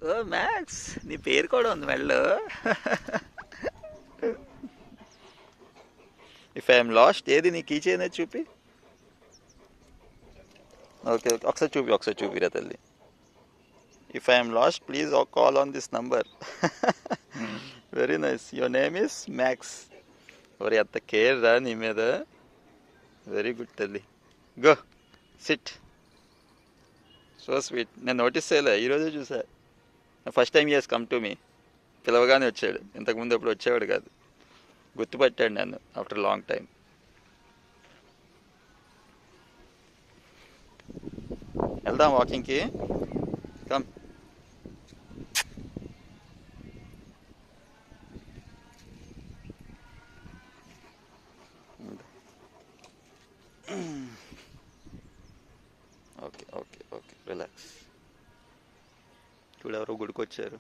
ఓ max, నీ పేరు కూడా ఉంది మెడలో. ఇఫ్ ఐఎమ్ లాస్ట్, ఏది నీ కీ చైన్ చూపి. ఓకే ఓకే, ఒకసారి చూపిరా తల్లి. If I'm lost please call on this number. Very nice. Your name is Max. మరి అంత కేర్ రా నీ మీద. వెరీ గుడ్ తల్లి. Go sit. So sweet. నేను నోటీస్ చేయలే, ఈరోజే చూసా. First time yes come to me. పిలవగానే వచ్చాడు, ఇంతకుముందు ఎప్పుడు వచ్చేవాడు కాదు. గుర్తుపట్టాడు నన్ను ఆఫ్టర్ లాంగ్ టైం. వెళ్దాం వాకింగ్కి. Come. Okay okay okay, relax. చూడు ఎవరో గుడికి వచ్చారు.